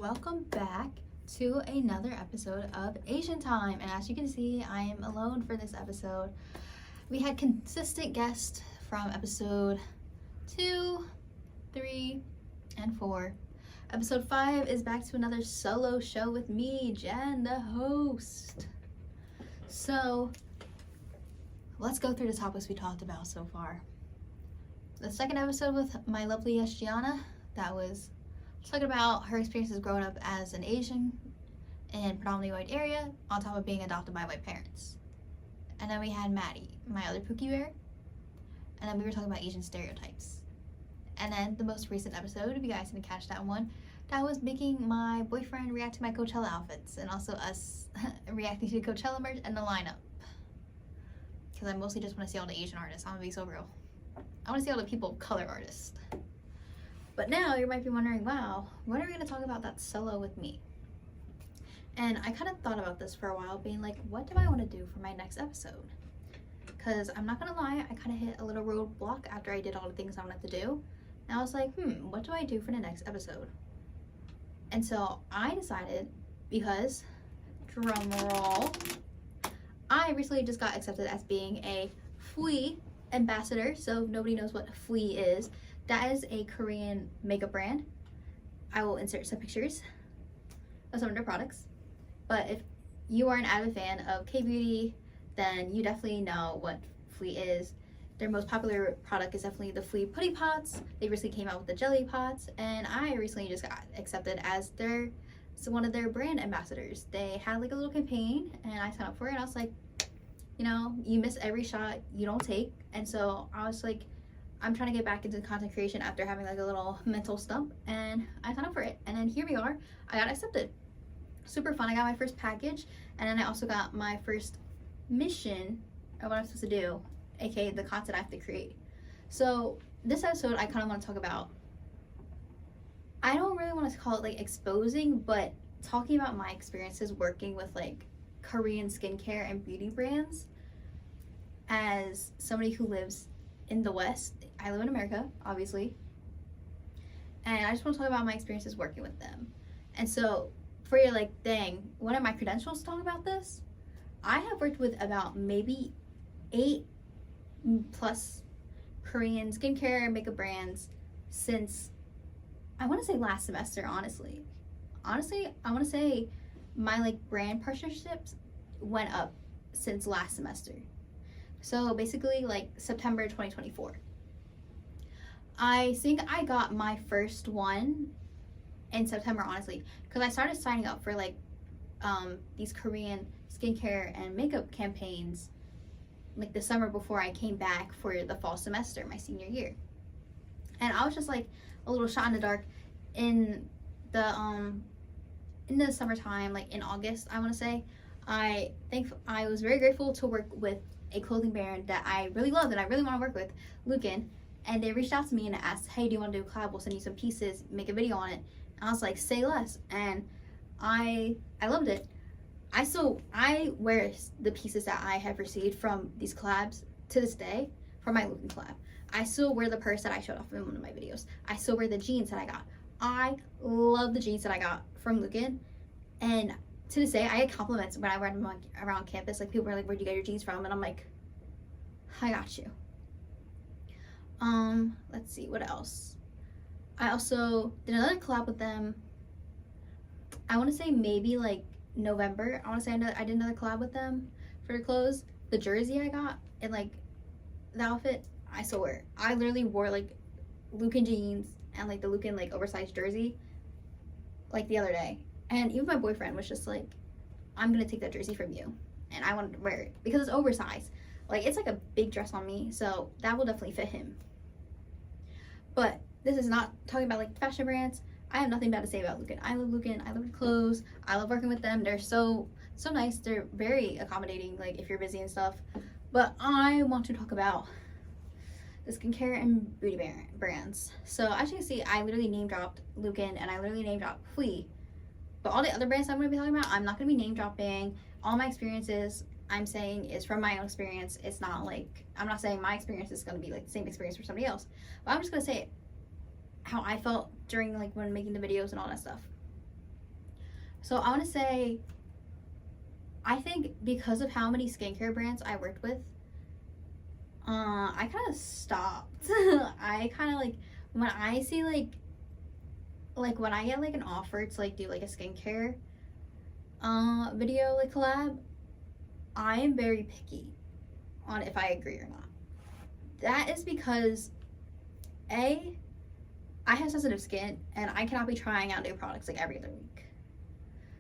welcome back to another episode of Asian Time. And as you can see, I am alone for this episode. We had consistent guests from episode 2, 3, and 4. Episode 5 is back to another solo show with me, Jen, the host. So let's go through the topics we talked about so far. The second episode with my lovely guest Gianna, that was talking about her experiences growing up as an Asian in a predominantly white area, on top of being adopted by white parents. And then we had Maddie, my other Pookie Bear, and then we were talking about Asian stereotypes. And then the most recent episode, if you guys didn't catch that one, that was making my boyfriend react to my Coachella outfits, and also us reacting to Coachella merch and the lineup. Because I mostly just want to see all the Asian artists. I'm gonna be so real. I want to see all the people of color artists. But now you might be wondering, wow, when are we going to talk about that solo with me? And I kind of thought about this for a while, being like, what do I want to do for my next episode? Because I'm not going to lie, I kind of hit a little roadblock after I did all the things I wanted to do. And I was like, what do I do for the next episode? And so I decided, because, drum roll, I recently just got accepted as being a Kbeauty ambassador. So if nobody knows what Kbeauty is, that is a Korean makeup brand. I will insert some pictures of some of their products. But if you are an avid fan of Kbeauty, then you definitely know what Kbeauty is. Their most popular product is definitely the Kbeauty Putty Pots. They recently came out with the Jelly Pots, and I recently just got accepted as one of their brand ambassadors. They had like a little campaign, and I signed up for it. And I was like, you know, you miss every shot you don't take. And so I was like, I'm trying to get back into content creation after having like a little mental stump, and I signed up for it. And then here we are, I got accepted. Super fun. I got my first package, and then I also got my first mission of what I'm supposed to do, aka the content I have to create. So this episode, I kind of want to talk about, I don't really want to call it like exposing, but talking about my experiences working with like Korean skincare and beauty brands as somebody who lives in the West. I live in America, obviously, and I just want to talk about my experiences working with them. And so for your like, dang, what are my credentials to talk about this? I have worked with about maybe 8+ Korean skincare and makeup brands since, I want to say last semester. Honestly, I want to say my like brand partnerships went up since last semester. So basically like September 2024. I think I got my first one in September, honestly, because I started signing up for like these Korean skincare and makeup campaigns like the summer before I came back for the fall semester, my senior year. And I was just like a little shot in the dark in the summertime, like in August, I want to say. I was very grateful to work with a clothing brand that I really loved and I really want to work with, Lucan, and they reached out to me and asked, hey, do you want to do a collab? We'll send you some pieces, make a video on it. And I was like, say less. And I loved it. I wear the pieces that I have received from these collabs to this day, from my Lucan collab. I still wear the purse that I showed off in one of my videos. I still wear the jeans that I got. I love the jeans that I got from Lucan, and to this day, I get compliments when I wear them around campus. Like, people are like, where'd you get your jeans from? And I'm like, I got you. Let's see, what else? I also did another collab with them. I want to say maybe like November. I want to say I did another collab with them for their clothes. The jersey I got and like the outfit, I still wear. I literally wore like Lucan jeans and like the Lucan like oversized jersey like the other day. And even my boyfriend was just like, I'm gonna take that jersey from you, and I wanted to wear it because it's oversized. Like, it's like a big dress on me, so that will definitely fit him. But this is not talking about like fashion brands. I have nothing bad to say about Lucan. I love Lucan. I love their clothes. I love working with them. They're so nice. They're very accommodating, like if you're busy and stuff. But I want to talk about the skincare and beauty brands. So as you can see, I literally name dropped Lucan and I literally name dropped Kbeauty. But all the other brands I'm going to be talking about, I'm not going to be name dropping. All my experiences I'm saying is from my own experience. It's not like, I'm not saying my experience is going to be like the same experience for somebody else. But I'm just going to say how I felt during like when making the videos and all that stuff. So I want to say, I think because of how many skincare brands I worked with, I kind of stopped. I kind of like, when I see like when I get like an offer to like do like a skincare video like collab, I am very picky on if I agree or not. That is because I have sensitive skin and I cannot be trying out new products like every other week.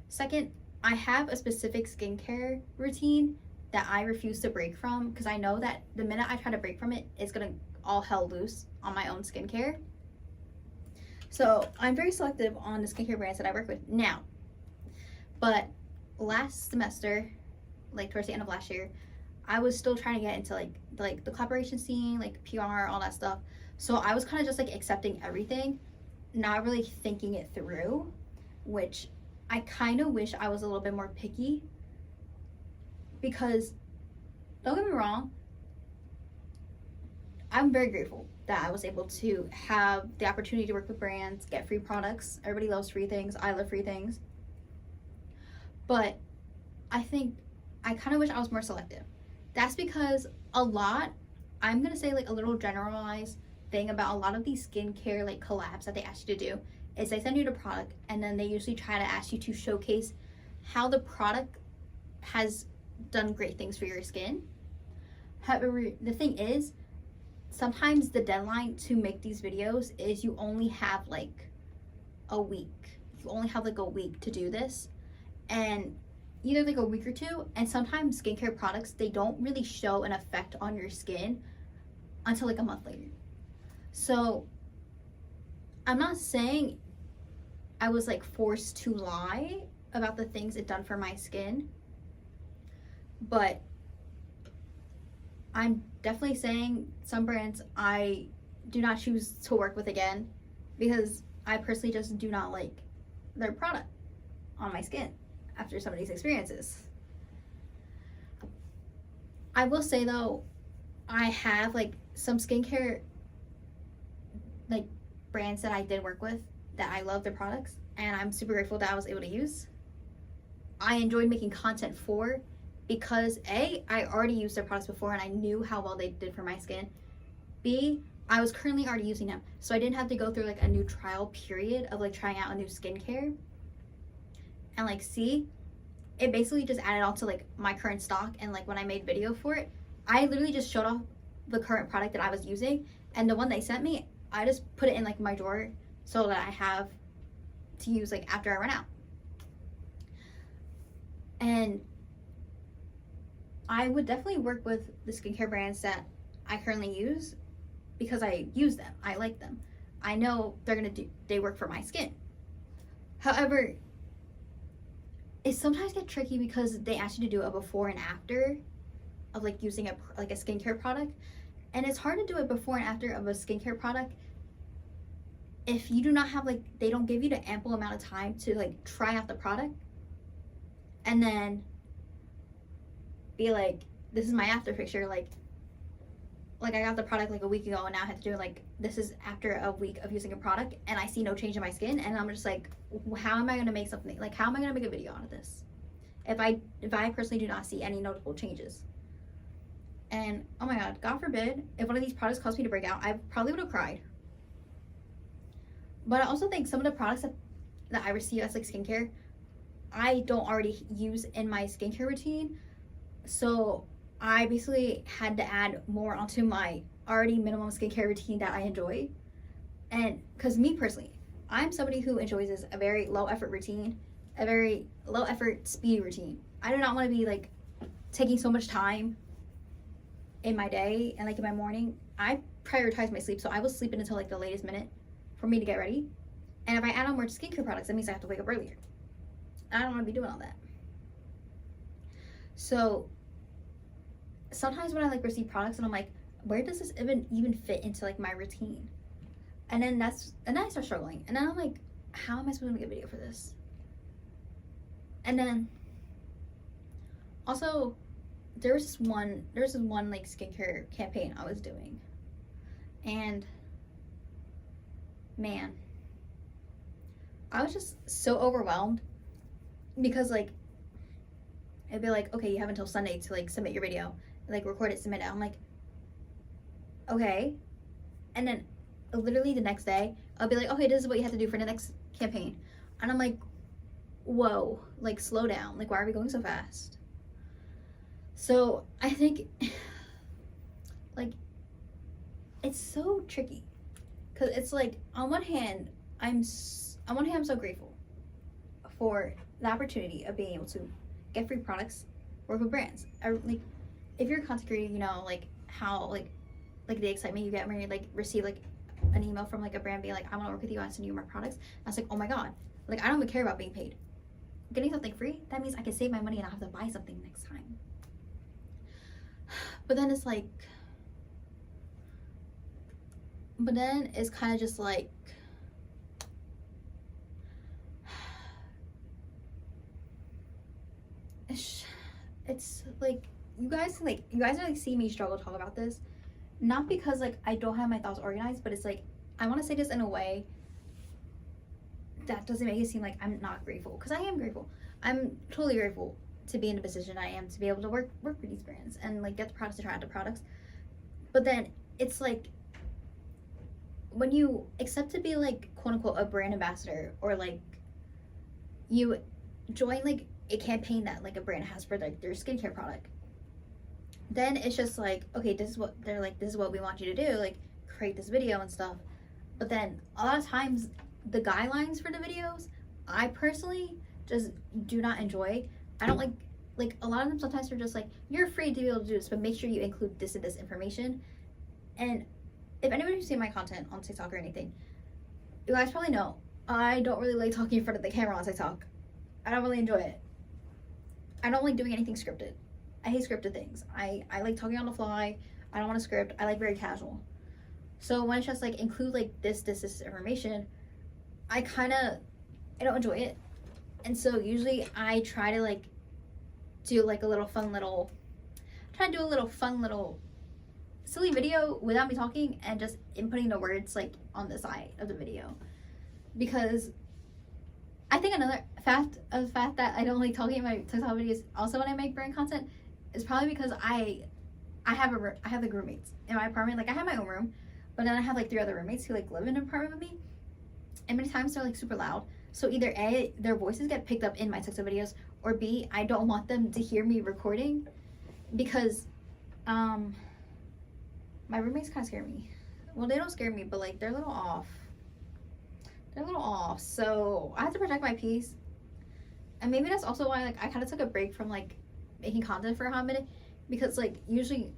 Second, I have a specific skincare routine that I refuse to break from because I know that the minute I try to break from it, it's gonna all hell loose on my own skincare. So I'm very selective on the skincare brands that I work with now. But last semester, like towards the end of last year, I was still trying to get into like the collaboration scene, like PR, all that stuff. So I was kind of just like accepting everything, not really thinking it through, which I kind of wish I was a little bit more picky, because don't get me wrong, I'm very grateful that I was able to have the opportunity to work with brands, get free products. Everybody loves free things. I love free things. But I think I kind of wish I was more selective. That's because I'm going to say like a little generalized thing about a lot of these skincare like collabs that they ask you to do is they send you the product and then they usually try to ask you to showcase how the product has done great things for your skin. However, the thing is, sometimes the deadline to make these videos is you only have like a week. You only have like a week to do this, and either like a week or two. And sometimes skincare products, they don't really show an effect on your skin until like a month later. So I'm not saying I was like forced to lie about the things it done for my skin, but I'm definitely saying some brands I do not choose to work with again because I personally just do not like their product on my skin after some of these experiences. I will say though, I have like some skincare like brands that I did work with that I love their products and I'm super grateful that I was able to use. I enjoyed making content for because A, I already used their products before and I knew how well they did for my skin. B, I was currently already using them, so I didn't have to go through like a new trial period of like trying out a new skincare. And like C, it basically just added on to like my current stock, and like when I made video for it, I literally just showed off the current product that I was using, and the one they sent me, I just put it in like my drawer so that I have to use like after I run out. And I would definitely work with the skincare brands that I currently use because I use them. I like them. I know they work for my skin. However, it sometimes get tricky because they ask you to do a before and after of like using a skincare product. And it's hard to do it before and after of a skincare product if you do not have like, they don't give you the ample amount of time to like try out the product and then be like, this is my after picture, like I got the product like a week ago and now I have to do like, this is after a week of using a product and I see no change in my skin, and I'm just like, how am I going to make something, like how am I going to make a video out of this if I personally do not see any noticeable changes? And oh my god, God forbid if one of these products caused me to break out, I probably would have cried. But I also think some of the products that I receive as like skincare, I don't already use in my skincare routine. So I basically had to add more onto my already minimum skincare routine that I enjoy. And because me personally, I'm somebody who enjoys a very low effort routine, a very low effort speed routine. I do not want to be like taking so much time in my day and like in my morning. I prioritize my sleep, so I will sleep in until like the latest minute for me to get ready. And if I add on more skincare products, that means I have to wake up earlier. I don't want to be doing all that. So sometimes when I like receive products and I'm like, where does this even fit into like my routine? And then I start struggling. And then I'm like, how am I supposed to make a video for this? And then also there was this one like skincare campaign I was doing. And man, I was just so overwhelmed because like it'd be like, okay, you have until Sunday to like submit your video, like record it, submit it. I'm like, okay. And then literally the next day I'll be like, okay, this is what you have to do for the next campaign. And I'm like, whoa, like slow down, like why are we going so fast? So I think like it's so tricky, because it's like on one hand I'm so grateful for the opportunity of being able to get free products, work with brands. Like if you're a content creator, you know like how like the excitement you get when you like receive like an email from like a brand being like, I want to work with you, I want to send you more products. And I was like, oh my god, like I don't even care about being paid. Getting something free, that means I can save my money and I have to buy something next time. But then it's like, but then it's kind of just like, it's like you guys are like see me struggle to talk about this, not because like I don't have my thoughts organized, but it's like I want to say this in a way that doesn't make it seem like I'm not grateful, because I am grateful. I'm totally grateful to be in the position I am, to be able to work with these brands and like get the products, to try out the products. But then it's like when you accept to be like quote unquote a brand ambassador, or like you join like a campaign that like a brand has for like their skincare product, then it's just like, okay, this is what they're like, this is what we want you to do, like create this video and stuff. But then a lot of times the guidelines for the videos, I personally just do not enjoy. I don't like a lot of them sometimes are just like, you're free to be able to do this, but make sure you include this and this information. And if anyone who's seen my content on TikTok or anything, you guys probably know I don't really like talking in front of the camera on TikTok. I don't really enjoy it. I don't like doing anything scripted. I hate scripted things. I like talking on the fly. I don't want to script. I like very casual. So when it's just like include like this information, I don't enjoy it. And so usually I try to like do like a fun little silly video without me talking, and just inputting the words like on the side of the video. Because I think another fact that I don't like talking in my TikTok videos also when I make brand content is probably because I have like roommates in my apartment. Like I have my own room, but then I have like 3 other roommates who like live in an apartment with me, and many times they're like super loud. So either A, their voices get picked up in my TikTok videos, or B, I don't want them to hear me recording, because my roommates kind of scare me. Well, they don't scare me, but like they're a little off. So I have to protect my peace. And maybe that's also why like I kind of took a break from like making content for a hot minute, because like usually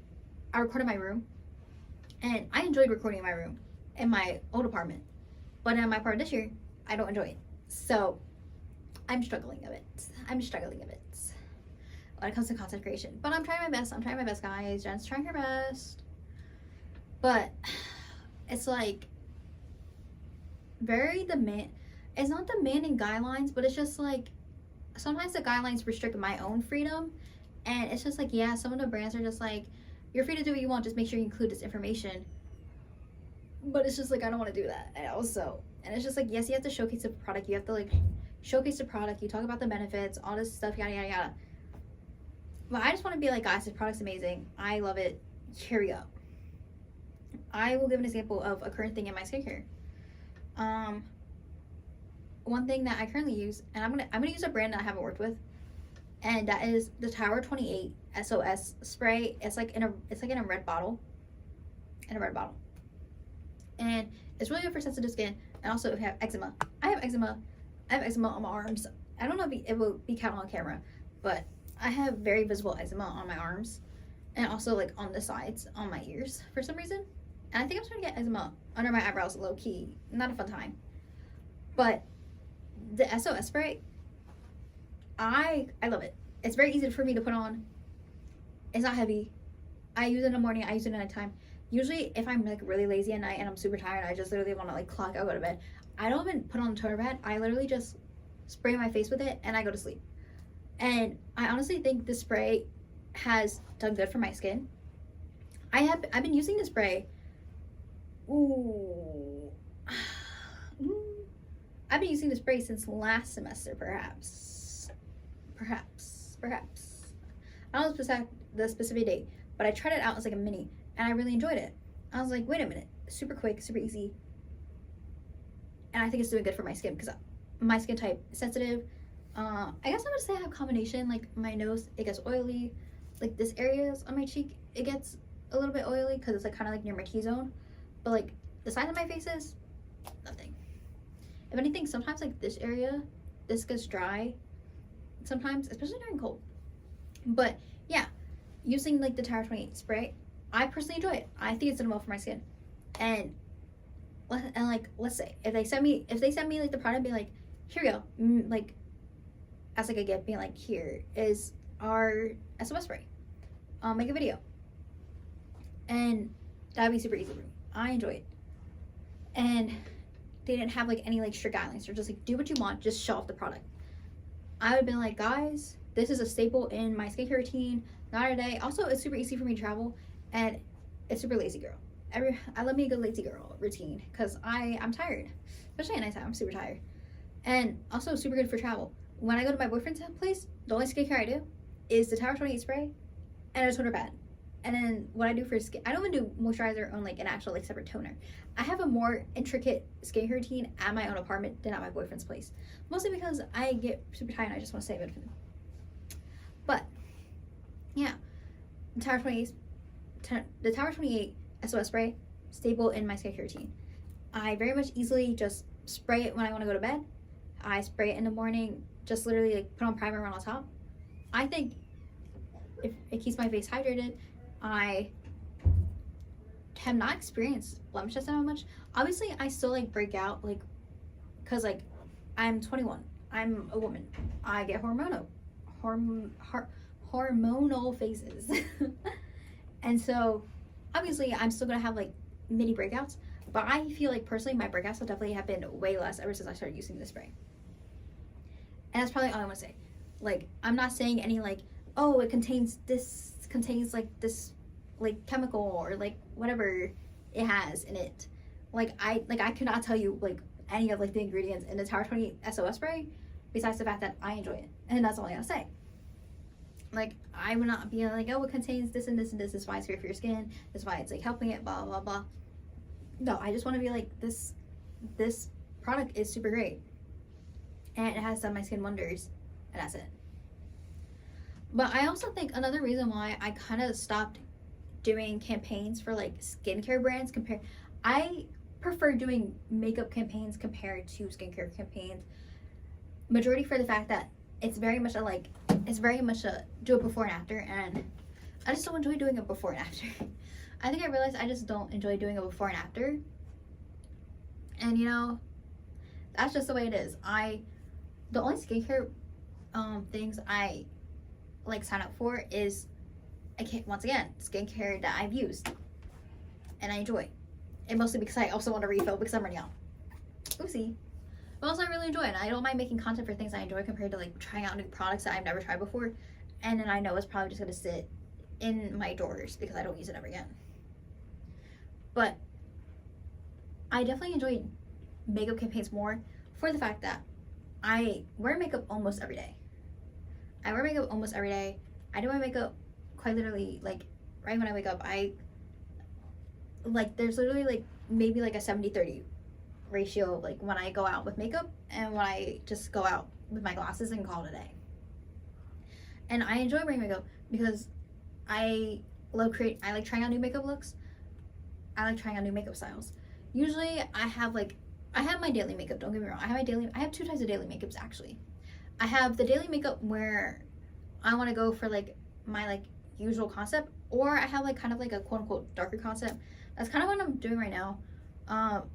I record in my room, and I enjoyed recording in my room in my old apartment, but in my apartment this year I don't enjoy it. So I'm struggling a bit when it comes to content creation. But I'm trying my best, guys. Jen's trying her best. But it's like it's not demanding guidelines, but it's just like sometimes the guidelines restrict my own freedom. And it's just like, yeah, some of the brands are just like, you're free to do what you want, just make sure you include this information. But it's just like, I don't want to do that. And it's just like, yes, you have to showcase the product. You have to like showcase the product. You talk about the benefits, all this stuff, yada, yada, yada. But I just want to be like, guys, this product's amazing. I love it. Here we go. I will give an example of a current thing in my skincare. One thing that I currently use, and I'm gonna use a brand that I haven't worked with, and that is the Tower 28 SOS spray. It's like in a red bottle. And it's really good for sensitive skin, and also if you have eczema. I have eczema on my arms. I don't know if it will be counted on camera, but I have very visible eczema on my arms, and also like on the sides on my ears for some reason. And I think I'm starting to get eczema under my eyebrows, low key. Not a fun time. But the SOS spray, I love it. It's very easy for me to put on. It's not heavy. I use it in the morning, I use it at nighttime. Usually if I'm like really lazy at night and I'm super tired, I just literally want to like clock out, go to bed. I don't even put on a toner pad. I literally just spray my face with it and I go to sleep. And I honestly think this spray has done good for my skin. I've been using this spray. I've been using this spray since last semester, perhaps. perhaps. I don't know the specific date, but I tried it out as like a mini, and I really enjoyed it. I was like, wait a minute, super quick, super easy, and I think it's doing good for my skin because my skin type is sensitive. I guess I would say I have a combination. Like my nose, it gets oily. Like this areas on my cheek, it gets a little bit oily because it's like kind of like near my T-zone. But like the sides of my faces, nothing. If anything, sometimes like this area, this gets dry. Sometimes, especially during cold. But yeah, using like the Tower 28 spray, I personally enjoy it. I think it's done well for my skin. And like let's say if they send me like the product, be like, here we go, like as like a gift, being like, here is our SOS spray. I'll make a video, and that'd be super easy for me. I enjoy it. And they didn't have like any like strict guidelines. They're just like, do what you want, just show off the product. I would have been like, guys, this is a staple in my skincare routine, not a day. Also, it's super easy for me to travel, and it's super lazy girl. I love me a good lazy girl routine because I'm tired, especially at nighttime. I'm super tired. And also super good for travel. When I go to my boyfriend's place, the only skincare I do is the Tower 28 spray and a toner pad. And then what I do for skin, I don't even do moisturizer on like an actual like separate toner. I have a more intricate skincare routine at my own apartment than at my boyfriend's place. Mostly because I get super tired and I just want to save it for them. But yeah, the Tower 28 SOS spray, staple in my skincare routine. I very much easily just spray it when I want to go to bed. I spray it in the morning, just literally like put on primer on top. I think if it keeps my face hydrated. I have not experienced blemishes that much. Obviously, I still like break out, like, cause like I'm 21. I'm a woman. I get hormonal phases, and so obviously I'm still gonna have like mini breakouts. But I feel like personally, my breakouts have definitely have been way less ever since I started using this spray. And that's probably all I want to say. Like, I'm not saying any like, oh, it contains like this like chemical or like whatever it has in it. Like I cannot tell you like any of like the ingredients in the Tower 20 SOS spray besides the fact that I enjoy it, and that's all I gotta say. Like, I would not be like, oh, it contains this and this and this is why it's great for your skin, this is why it's like helping it, blah blah blah. No, I just want to be like, this product is super great and it has done my skin wonders, and that's it. But I also think another reason why I kind of stopped doing campaigns for like skincare brands I prefer doing makeup campaigns compared to skincare campaigns. Majority for the fact that it's very much a do it before and after, and I just don't enjoy doing it before and after. I think I realized I just don't enjoy doing it before and after. And you know, that's just the way it is. The only skincare things I like sign up for is, once again, skincare that I've used and I enjoy. And mostly because I also want to refill because I'm running out. Oopsie. But also I really enjoy it. And I don't mind making content for things I enjoy compared to like trying out new products that I've never tried before. And then I know it's probably just going to sit in my drawers because I don't use it ever again. But I definitely enjoy makeup campaigns more for the fact that I wear makeup almost every day. I do my makeup quite literally, like, right when I wake up. There's literally, like, maybe, like, a 70-30 ratio, like, when I go out with makeup and when I just go out with my glasses and call it a day. And I enjoy wearing makeup because I like trying out new makeup looks. I like trying out new makeup styles. Usually, I have my daily makeup, don't get me wrong. I have two types of daily makeups, actually. I have the daily makeup where I want to go for, like, my, like, usual concept, or I have, like, kind of, like, a quote-unquote darker concept. That's kind of what I'm doing right now.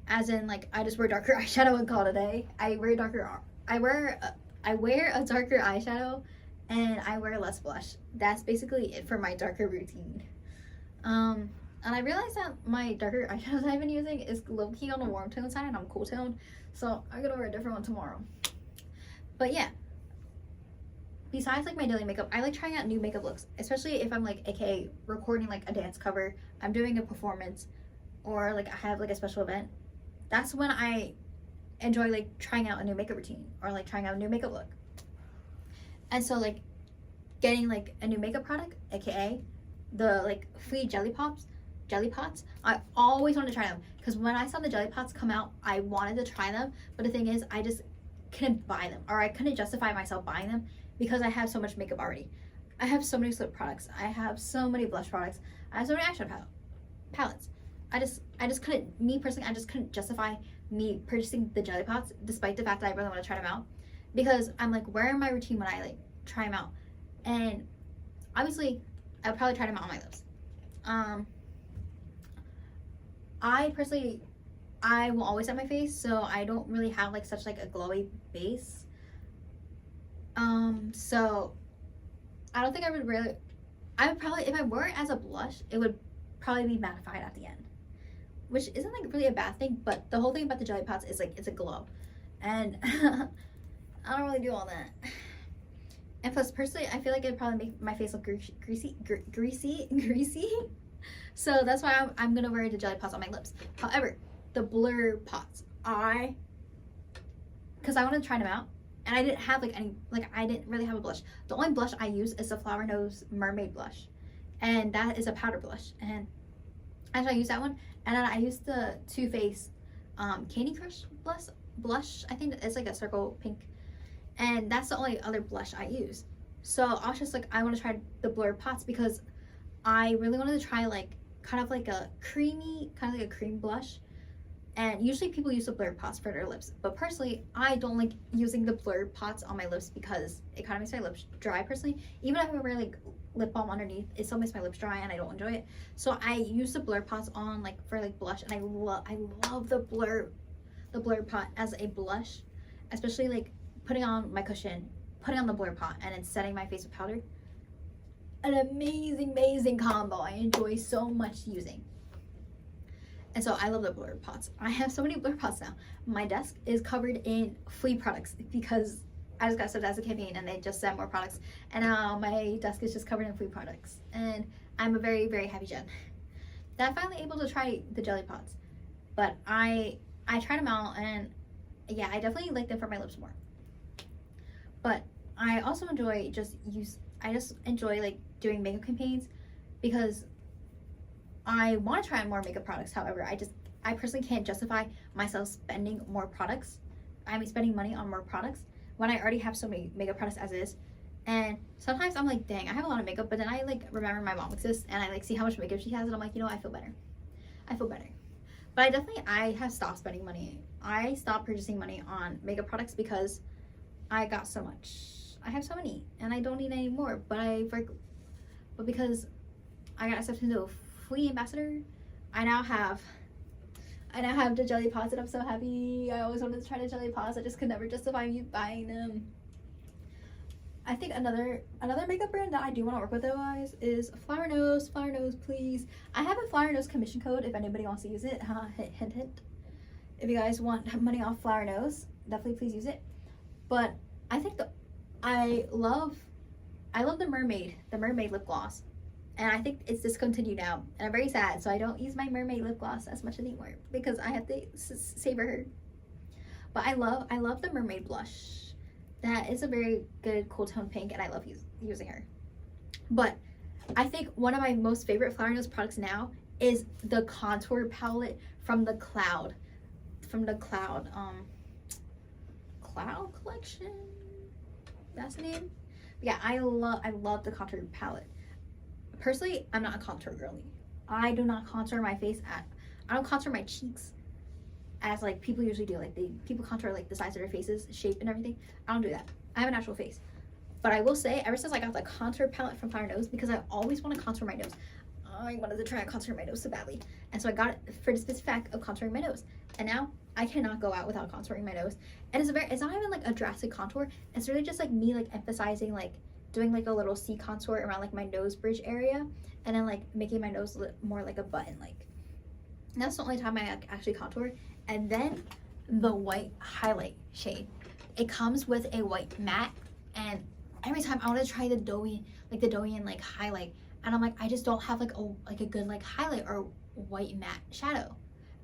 As in, like, I just wear darker eyeshadow and call it a day. I wear a darker eyeshadow, and I wear less blush. That's basically it for my darker routine. And I realized that my darker eyeshadows I've been using is low-key on the warm tone side, and I'm cool toned, so I'm gonna wear a different one tomorrow. But yeah, besides like my daily makeup, I like trying out new makeup looks, especially if I'm like aka recording like a dance cover, I'm doing a performance, or like I have like a special event. That's when I enjoy like trying out a new makeup routine or like trying out a new makeup look. And so like getting like a new makeup product, aka the like free jelly pots, I always wanted to try them because when I saw the jelly pots come out, I wanted to try them, but the thing is I just couldn't buy them, or I couldn't justify myself buying them because I have so much makeup already. I have so many lip products, I have so many blush products, I have so many eyeshadow palettes. I just couldn't, me personally, I just couldn't justify me purchasing the jelly pots despite the fact that I really want to try them out, because I'm like, where in my routine when I like try them out? And obviously I would probably try them out on my lips. I personally, I will always have my face, so I don't really have like such like a glowy base. So I don't think I would really, I would probably, if I wore it as a blush, it would probably be mattified at the end, which isn't like really a bad thing, but the whole thing about the jelly pots is like it's a glow, and I don't really do all that. And plus, personally, I feel like it'd probably make my face look greasy. So that's why I'm gonna wear the jelly pots on my lips. However, the blur pots, because I wanted to try them out, and I didn't have like any, like I didn't really have a blush. The only blush I use is the Flower Nose Mermaid blush, and that is a powder blush. And actually, I use that one, and then I use the Too Faced Candy Crush blush. I think it's like a circle pink, and that's the only other blush I use. So I was just like, I want to try the blur pots because I really wanted to try like kind of like a creamy, kind of like a cream blush. And usually people use the blur pots for their lips, but personally I don't like using the blur pots on my lips because it kind of makes my lips dry personally. Even if I wear like lip balm underneath, it still makes my lips dry and I don't enjoy it. So I use the blur pots on like for like blush, and I love the blur pot as a blush, especially like putting on my cushion, putting on the blur pot, and then setting my face with powder. An amazing combo I enjoy so much using. And so I love the blur pots. I have so many blur pots now. My desk is covered in flea products because I just got subbed as a campaign and they just sent more products, and now my desk is just covered in flea products, and I'm a very happy Jen that I'm finally able to try the jelly pots. But I tried them out, and yeah, I definitely like them for my lips more. But I also enjoy I just enjoy like doing makeup campaigns because I want to try on more makeup products. However, I personally can't justify myself spending more products. I mean, spending money on more products when I already have so many makeup products as is. And sometimes I'm like, dang, I have a lot of makeup, but then I like remember my mom exists and I like see how much makeup she has, and I'm like, you know, I feel better. But I have stopped spending money. I stopped purchasing money on makeup products because I got so much. I have so many and I don't need any more, but because I got accepted into a flea ambassador, I now have the jelly pots, and I'm so happy. I always wanted to try the jelly pots. I just could never justify me buying them. I think another makeup brand that I do want to work with, though, guys, is Flower Nose. Flower Nose, please. I have a Flower Nose commission code if anybody wants to use it. Hint. If you guys want money off Flower Nose, definitely please use it. But I think I love the mermaid lip gloss, and I think it's discontinued now, and I'm very sad. So I don't use my mermaid lip gloss as much anymore because I have to savor her. But I love the mermaid blush. That is a very good cool tone pink, and I love using her. But I think one of my most favorite Flower Nose products now is the contour palette from the Cloud collection. That's the name. But yeah, I love the contour palette. Personally, I'm not a contour girly. I do not contour my face I don't contour my cheeks as like people usually do. Like people contour like the sides of their faces, shape and everything. I don't do that. I have a natural face. But I will say, ever since I got the contour palette from Flower Nose, because I always want to contour my nose. I wanted to try and contour my nose so badly. And so I got it for the specific fact of contouring my nose. And now I cannot go out without contouring my nose. And it's not even like a drastic contour. It's really just like me like emphasizing like doing like a little C contour around like my nose bridge area, and then like making my nose look more like a button. Like, and that's the only time I actually contour. And then the white highlight shade. It comes with a white matte, and every time I want to try the doughy like highlight, and I'm like, I just don't have like a good like highlight or white matte shadow,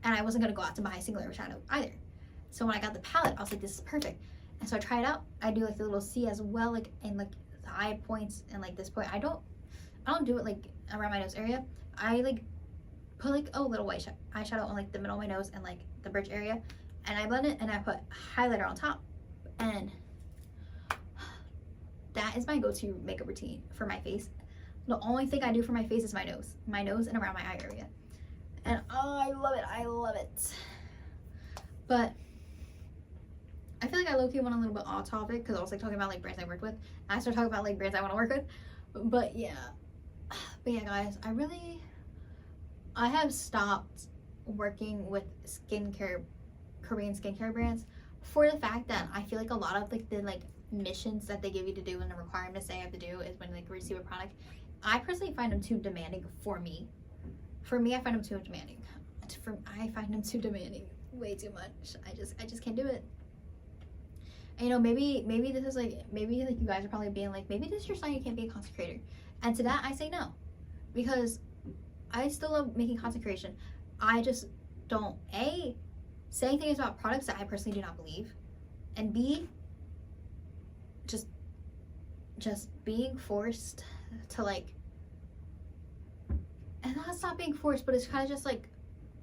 and I wasn't gonna go out to buy a single shadow either. So when I got the palette, I was like, this is perfect. And so I try it out. I do like the little C as well, like in like the eye points and like this point. I don't do it like around my nose area. I like put like a little white eyeshadow on like the middle of my nose and like the bridge area, and I blend it and I put highlighter on top, and that is my go-to makeup routine for my face. The only thing I do for my face is my nose and around my eye area, and I love it. But I feel like I low-key went a little bit off topic because I was like talking about like brands I worked with, and I started talking about like brands I want to work with. But yeah guys, I have stopped working with Korean skincare brands for the fact that I feel like a lot of like the like missions that they give you to do and the requirements they have to do is when like receive a product, I personally find them too demanding for me. I find them too demanding. I find them too demanding, way too much. I just can't do it. And, you know, maybe this is like, maybe like you guys are probably being like, maybe this is your sign you can't be a content creator. And to that I say no, because I still love making content creation. I just don't say things about products that I personally do not believe, and B, just being forced to like, and that's not being forced, but it's kind of just like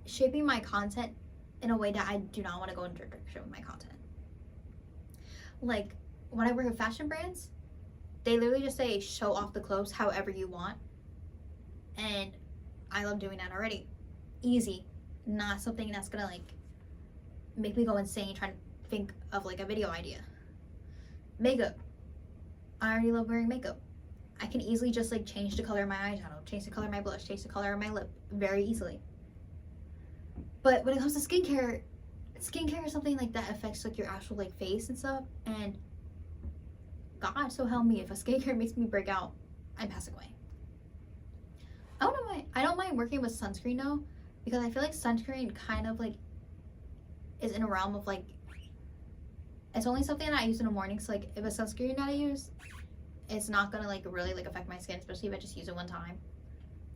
shaping my content in a way that I do not want to go in the direction with my content. Like when I work with fashion brands, they literally just say show off the clothes however you want, and I love doing that already. Easy, not something that's gonna like make me go insane trying to think of like a video idea. Makeup, I already love wearing makeup. I can easily just like change the color of my eyeshadow, change the color of my blush, change the color of my lip very easily. But when it comes to skincare is something like that affects like your actual like face and stuff, and God so help me if a skincare makes me break out, I'm passing away. I don't mind working with sunscreen though, because I feel like sunscreen kind of like is in a realm of like, it's only something that I use in the morning. So like if a sunscreen that I use, it's not gonna like really like affect my skin, especially if I just use it one time.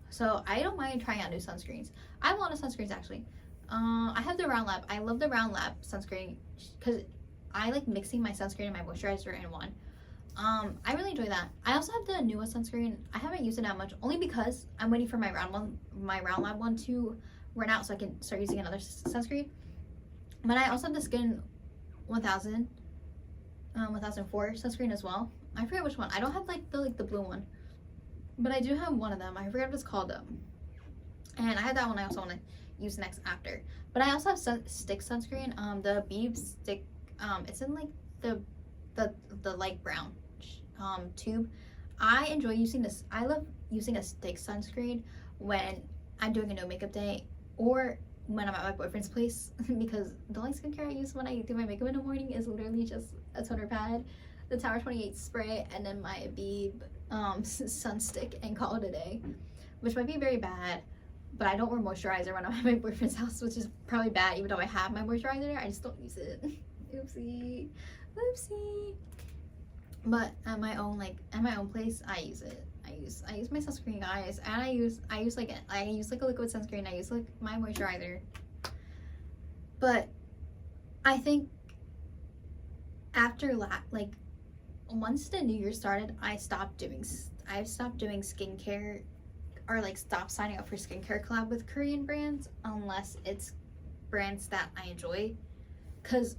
So I don't mind trying out new sunscreens. I have a lot of sunscreens actually. I have the Round Lab. I love the Round Lab sunscreen because I like mixing my sunscreen and my moisturizer in one. I really enjoy that. I also have the newest sunscreen. I haven't used it that much, only because I'm waiting for my Round Lab one to run out so I can start using another sunscreen. But I also have the Skin 1004 sunscreen as well. I forget which one. I don't have like the blue one, but I do have one of them. I forget what it's called though. And I have that one. I also want to use next after. But I also have stick sunscreen. The Kbeauty stick. It's in like the light brown tube. I enjoy using this. I love using a stick sunscreen when I'm doing a no makeup day or when I'm at my boyfriend's place, because the only skincare I use when I do my makeup in the morning is literally just a toner pad, the Tower 28 spray, and then my Kbeauty sun stick, and call it a day, which might be very bad. But I don't wear moisturizer when I'm at my boyfriend's house, which is probably bad. Even though I have my moisturizer there, I just don't use it. Oopsie. But at my own place, I use it. I use my sunscreen, guys, and I use like a liquid sunscreen. I use like my moisturizer. But I think after like once the new year started, I've stopped doing skincare, or like stopped signing up for skincare collab with Korean brands unless it's brands that I enjoy, because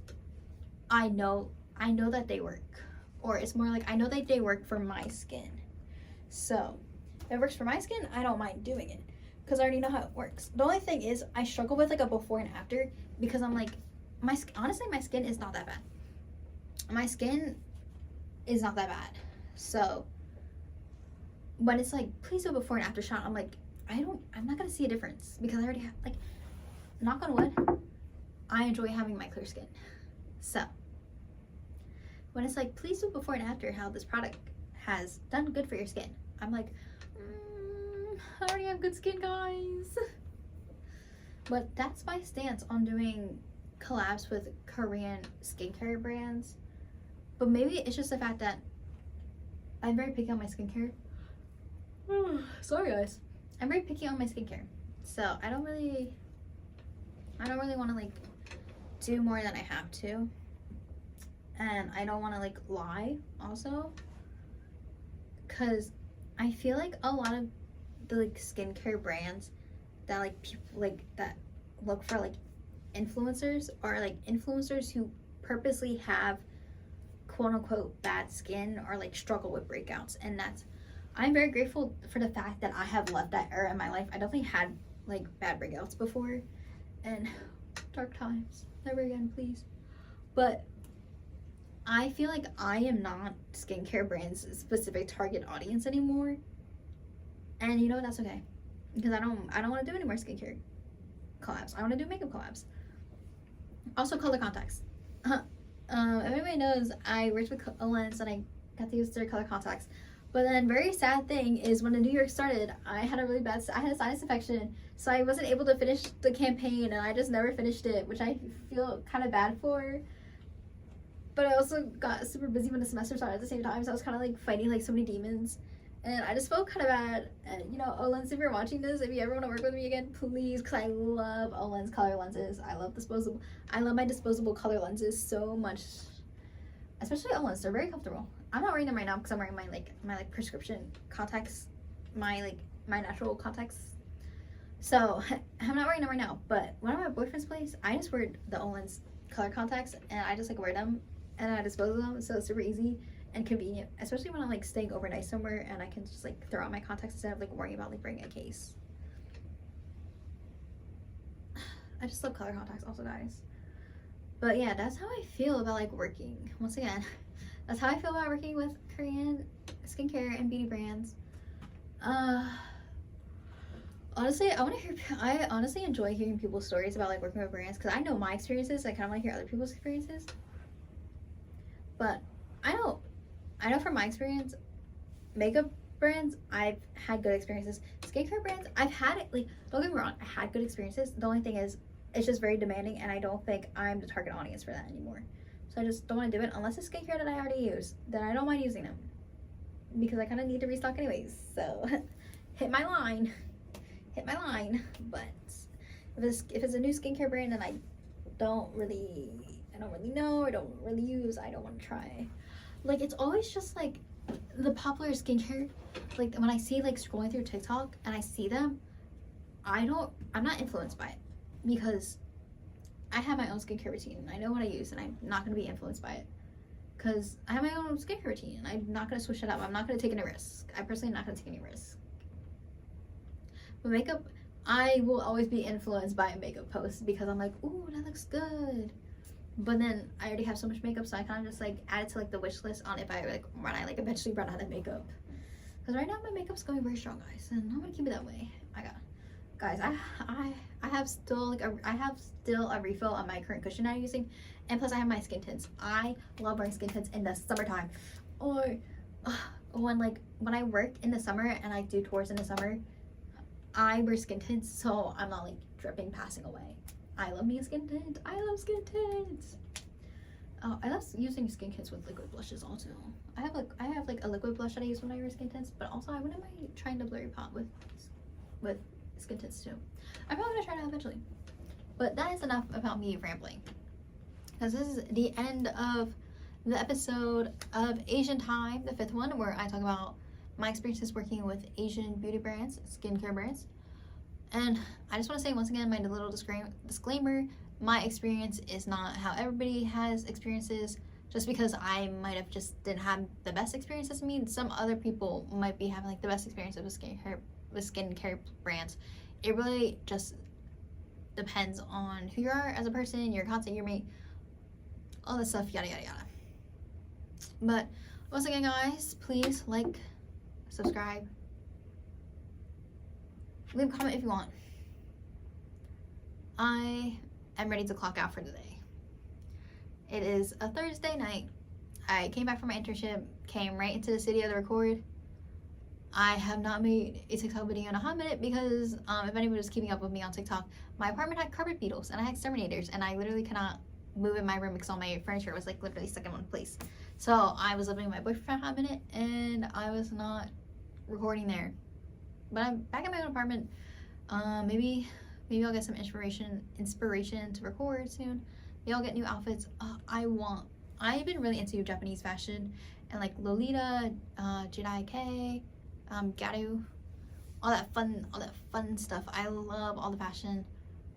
I know that they work, or it's more like I know that they work for my skin. So if it works for my skin, I don't mind doing it because I already know how it works. The only thing is I struggle with like a before and after, because I'm like, honestly my skin is not that bad. My skin is not that bad. So when it's like, please do a before and after shot, I'm like, I'm not gonna see a difference, because I already have, like, knock on wood, I enjoy having my clear skin. So when it's like, please do before and after how this product has done good for your skin, I'm like, I already have good skin, guys. But that's my stance on doing collabs with Korean skincare brands. But maybe it's just the fact that I'm very picky on my skincare. Sorry guys, I'm very picky on my skincare, so I don't really want to like do more than I have to. and I don't want to like lie also, because I feel like a lot of the like skincare brands that like people like that look for like influencers are like influencers who purposely have quote unquote bad skin or like struggle with breakouts. And that's, I'm very grateful for the fact that I have left that era in my life. I definitely had like bad breakouts before, and dark times, never again, please. But I feel like I am not skincare brands specific target audience anymore, and you know what, that's okay, because I don't want to do any more skincare collabs. I want to do makeup collabs. Also color contacts. Everybody knows I worked with a lens and I got to use their color contacts. But then very sad thing is when the New Year started, I had a sinus infection, so I wasn't able to finish the campaign, and I just never finished it, which I feel kind of bad for. But I also got super busy when the semester started at the same time, so I was kind of like fighting like so many demons, and I just felt kind of bad. And you know, Olens, if you're watching this, if you ever want to work with me again, please, because I love Olens color lenses. I love my disposable color lenses so much, especially Olens. They're very comfortable. I'm not wearing them right now because I'm wearing my prescription contacts, my natural contacts. So I'm not wearing them right now. But when I'm at my boyfriend's place, I just wear the Olens color contacts, and I just like wear them and I dispose of them. So it's super easy and convenient, especially when I'm like staying overnight somewhere and I can just like throw out my contacts instead of like worrying about like bringing a case. I just love color contacts also, guys. But yeah, that's how I feel about like working. Once again, that's how I feel about working with Korean skincare and beauty brands. Honestly, I honestly enjoy hearing people's stories about like working with brands, because I know my experiences. I kind of want to hear other people's experiences. But I know from my experience, makeup brands, I've had good experiences. Skincare brands, I've had it, like, don't get me wrong, I had good experiences. The only thing is, it's just very demanding, and I don't think I'm the target audience for that anymore. So I just don't want to do it unless it's skincare that I already use. Then I don't mind using them, because I kind of need to restock anyways. So hit my line. But if it's a new skincare brand and I don't really know, or don't really use, I don't want to try. Like, it's always just like the popular skincare, like when I see like scrolling through TikTok and I see them, I'm not influenced by it, because I have my own skincare routine and I know what I use, and I'm not going to be influenced by it because I have my own skincare routine and I'm not going to switch it up. I'm not going to take any risk. I personally am not going to take any risk. But makeup, I will always be influenced by a makeup post because I'm like, ooh, that looks good. But then I already have so much makeup, so I kind of just like add it to like the wish list on if I eventually run out of makeup. Because right now my makeup's going very strong, guys, and I'm gonna keep it that way. Guys, I have still a refill on my current cushion I'm using, and plus I have my skin tints. I love wearing skin tints in the summertime, or when I work in the summer and I do tours in the summer, I wear skin tints so I'm not like dripping, passing away. I love me a skin tint. I love skin tints. Oh, I love using skin tints with liquid blushes also. I have like a liquid blush that I use when I wear skin tints, but also I wouldn't mind trying to blurry pot with skin tints too. I'm probably gonna try that eventually. But that is enough about me rambling, because this is the end of the episode of Asian Time, the 5th one, where I talk about my experiences working with Asian beauty brands, skincare brands. And I just want to say once again, my little disclaimer, my experience is not how everybody has experiences. Just because I might have just didn't have the best experiences, means some other people might be having like the best experiences with skincare brands. It really just depends on who you are as a person, your content you make, all this stuff, yada yada yada. But once again, guys, please like, subscribe, leave a comment if you want. I am ready to clock out for the day. It is a Thursday night. I came back from my internship, came right into the studio to record. I have not made a TikTok video in a hot minute because if anyone was keeping up with me on TikTok, my apartment had carpet beetles and I had exterminators, and I literally cannot move in my room because all my furniture was like literally stuck in one place. So I was living with my boyfriend for a hot minute and I was not recording there. But I'm back in my own apartment. Maybe I'll get some inspiration to record soon. Maybe I'll get new outfits. I want I've been really into Japanese fashion and like Lolita, JIK, Kbeauty, all that fun stuff. I love all the fashion.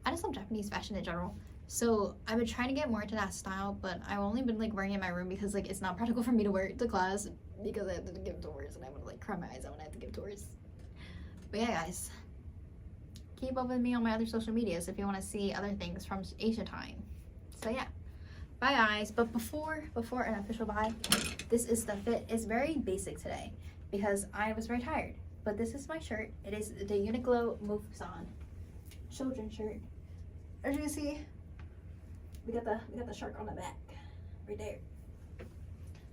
I just love Japanese fashion in general. So I've been trying to get more into that style, but I've only been like wearing it in my room because like it's not practical for me to wear it to class because I have to give tours and I want to like cry my eyes out when I have to give tours. But yeah, guys, keep up with me on my other social medias if you want to see other things from Asian Time. So yeah, bye guys. But before an official bye, this is the fit. It's very basic today because I was very tired. But this is my shirt. It is the Uniqlo Moves On children's shirt. As you can see, we got the shark on the back right there.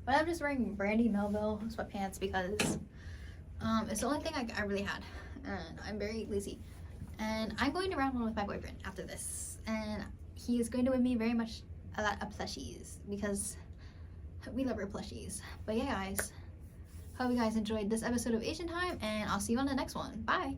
But I'm just wearing Brandy Melville sweatpants because it's the only thing I really had, and I'm very lazy. And I'm going to round one with my boyfriend after this, and he is going to win me very much a lot of plushies because we love our plushies. But yeah, guys, hope you guys enjoyed this episode of Asian Time, and I'll see you on the next one. Bye.